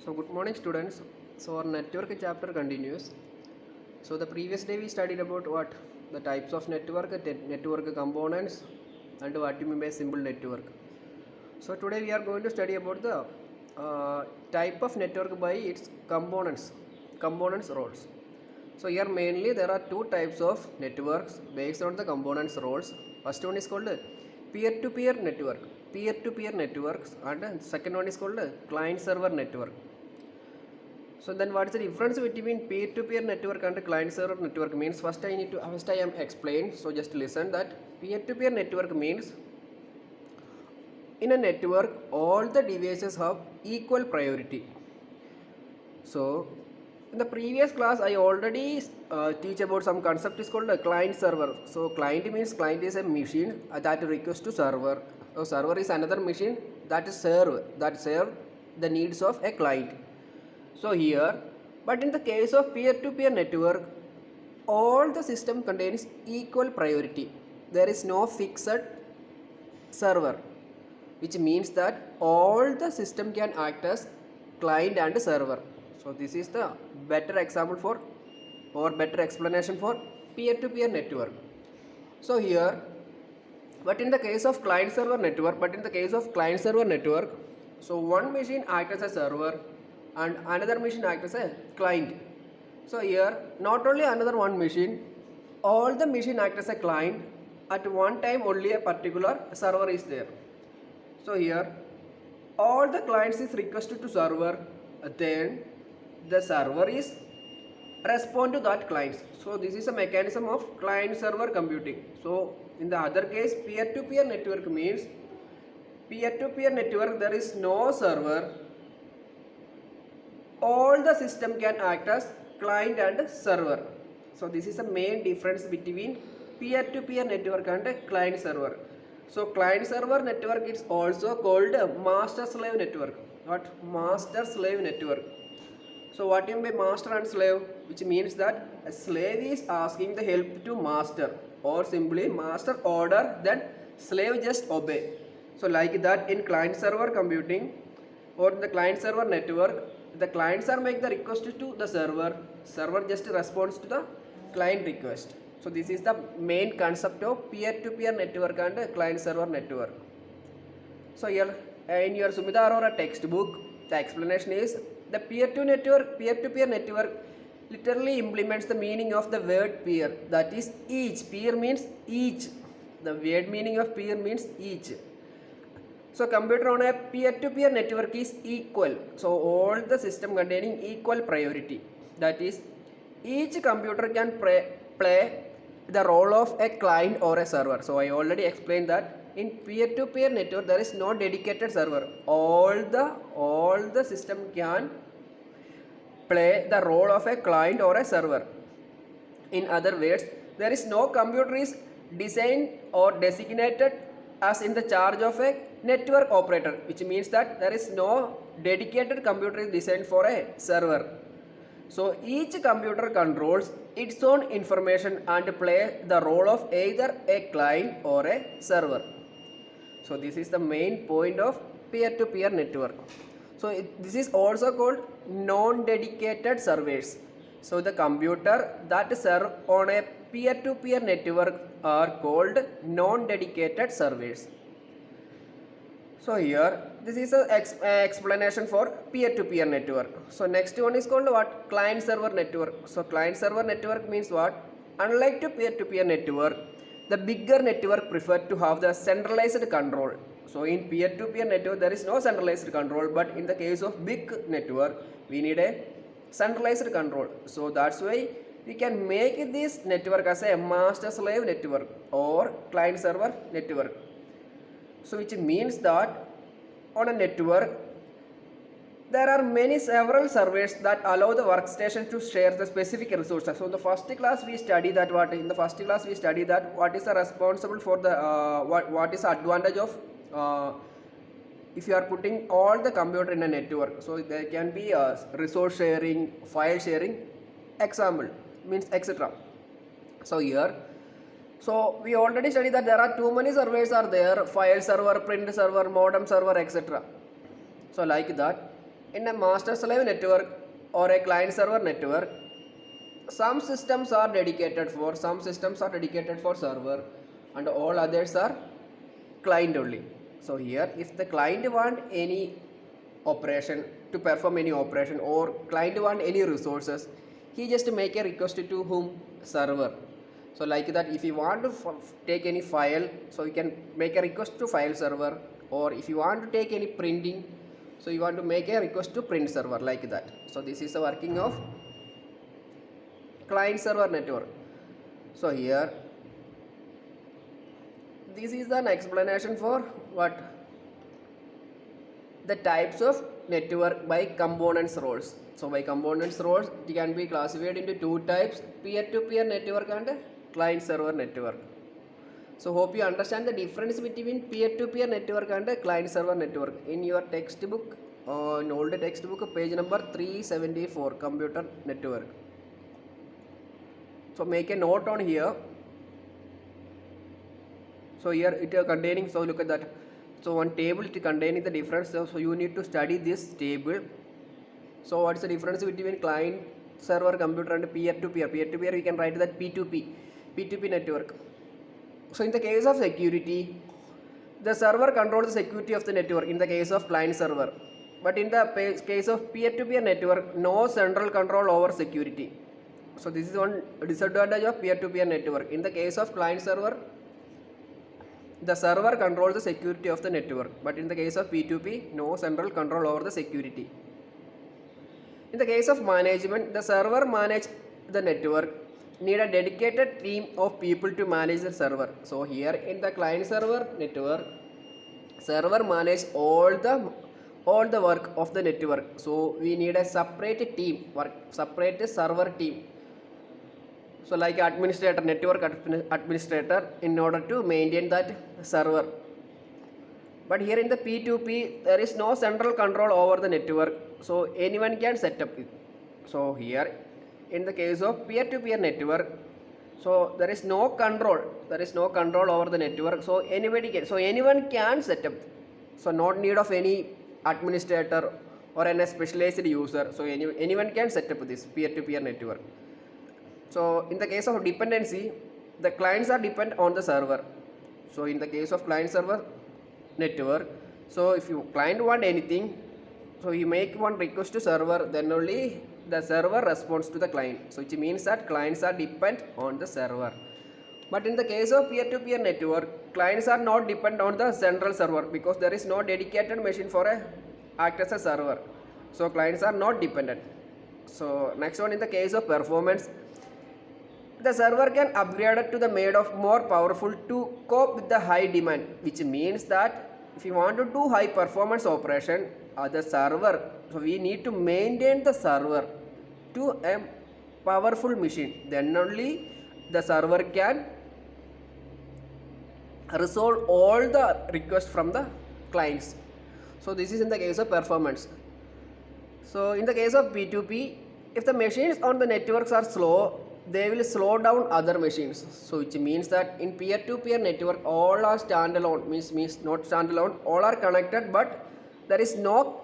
So good morning students. So our network chapter continues. So the previous day we studied about what the types of network, network components, and what you mean by simple network. So today we are going to study about the type of network by its components roles. So here mainly there are two types of networks based on the components roles. First one is called peer-to-peer network, peer-to-peer networks, and second one is called client-server network. So then what is the difference between peer-to-peer network and client-server network means? First I am explain. So just listen that peer-to-peer network means in a network all the devices have equal priority. So in the previous class I already teach about some concept is called a client server. So client means client is a machine that requests to server. So server is another machine that serve the needs of a client. So here, but in the case of peer-to-peer network, all the system contains equal priority. There is no fixed server, which means that all the system can act as client and server. So this is the better example for or better explanation for peer-to-peer network. So here, but in the case of client-server network, so one machine acts as a server and another machine acts as a client. So here, not only another one machine, all the machine act as a client. At one time only a particular server is there. So here, all the clients is requested to server, then the server is respond to that clients. So this is a mechanism of client server computing. So in the other case, peer-to-peer network means peer-to-peer network there is no server, all the system can act as client and server. So this is the main difference between peer-to-peer network and client server. So client server network is also called master slave network. What? Master slave network. So what do you mean by master and slave? Which means that a slave is asking the help to master, or simply master order, then slave just obey. So like that in client server computing or in the client server network, the clients are make the request to the server just responds to the client request. So this is the main concept of peer-to-peer network and client server network. So here in your Sumita Arora textbook, the explanation is the peer-to-peer network literally implements the meaning of the word peer, that is each. Peer means each. The word meaning of peer means each. So computer on a peer-to-peer network is equal. So all the system containing equal priority. That is, each computer can play the role of a client or a server. So I already explained that in peer-to-peer network there is no dedicated server. All the system can play the role of a client or a server. In other words, there is no computer is designed or designated as in the charge of a network operator, which means that there is no dedicated computer is designed for a server. So each computer controls its own information and play the role of either a client or a server. So this is the main point of peer-to-peer network. So this is also called non-dedicated servers. So the computer that serve on a peer-to-peer network are called non-dedicated servers. So here this is an explanation for peer-to-peer network. So next one is called what? Client server network. So client server network means what? Unlike to peer-to-peer network, the bigger network prefer to have the centralized control. So in peer-to-peer network there is no centralized control, but in the case of big network we need a centralized control. So that's why we can make this network as a master slave network or client server network. So which means that on a network there are several servers that allow the workstation to share the specific resources. So in the first class we study that what is the responsible for the what is the advantage of if you are putting all the computer in a network. So there can be resource sharing, file sharing, example means etc. So here, so we already studied that there are too many servers are there: file server, print server, modem server, etc. So like that, In a master slave network or a client server network, some systems are dedicated for server, and all others are client only. So here, if the client want any operation to perform any operation, or client want any resources, he just make a request to whom? Server. So like that, if you want to take any file, so you can make a request to file server, or if you want to take any printing, so you want to make a request to print server, like that. So this is the working of client server network. So here, this is an explanation for what? The types of network by components roles. So by components roles, it can be classified into two types: peer-to-peer network and client server network. So hope you understand the difference between peer-to-peer network and client server network in your textbook, in old textbook, page number 374, computer network. So make a note on here. So here it is containing, so look at that. So one table it containing the difference, so you need to study this table. So what's the difference between client server computer and peer-to-peer? Peer-to-peer we can write that P2P network. So in the case of security, the server controls the security of the network in the case of client server. But in the case of peer-to-peer network, no central control over security. So this is one disadvantage of peer-to-peer network. In the case of client server, the server controls the security of the network, but in the case of P2P, no central control over the security. In the case of management, the server manage the network, need a dedicated team of people to manage the server. So here in the client server network, server manage all the work of the network. So we need a separate team, separate server team. So like administrator, network administrator, in order to maintain that server. But here in the P2P, there is no central control over the network, so anyone can set up it. So here in the case of peer-to-peer network, so there is no control over the network, so anyone can set up. So not need of any administrator or any specialized user, so anyone can set up this peer-to-peer network. So in the case of dependency, the clients are dependent on the server. So in the case of client server network, so if you client want anything, so you make one request to server, then only the server responds to the client. So which means that clients are dependent on the server. But in the case of peer-to-peer network, clients are not dependent on the central server, because there is no dedicated machine for act as a server. So clients are not dependent. So next one, in the case of performance, the server can upgrade it to the made of more powerful to cope with the high demand, which means that if you want to do high performance operation, the server, so we need to maintain the server to a powerful machine, then only the server can resolve all the requests from the clients. So this is in the case of performance. So in the case of P2P, if the machines on the networks are slow, they will slow down other machines. So which means that in peer-to-peer network, all are standalone, means not standalone, all are connected, but there is no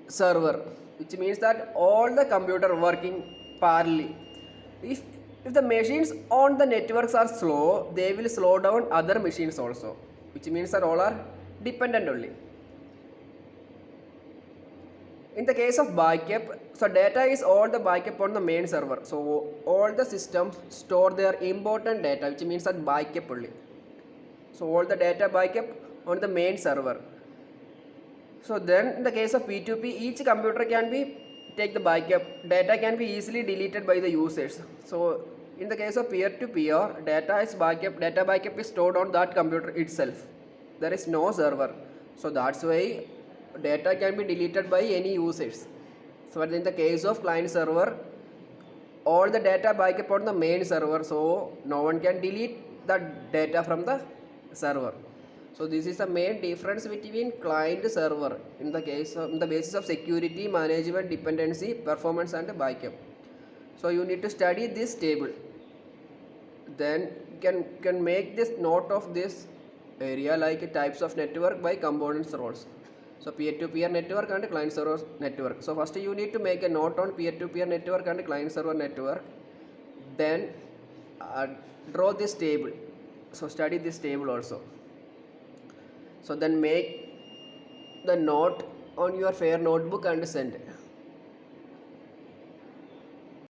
server, which means that all the computer working parallelly. If the machines on the networks are slow, they will slow down other machines also, which means that all are dependent only. In the case of backup, so data is all the backup on the main server. So all the systems store their important data, which means that backup only. So all the data backup on the main server. So then in the case of P2P, each computer can take the backup. Data can be easily deleted by the users. So in the case of peer-to-peer, data backup is stored on that computer itself. There is no server. So that's why data can be deleted by any users. So in the case of client server, all the data backup on the main server, so no one can delete the data from the server. So this is the main difference between client server in the case of, in the basis of security, management, dependency, performance and backup. So you need to study this table. Then you can make this note of this area, like types of network by components roles. So peer-to-peer network and client-server network. So first you need to make a note on peer-to-peer network and client-server network. Then draw this table. So study this table also. So then make the note on your fair notebook and send.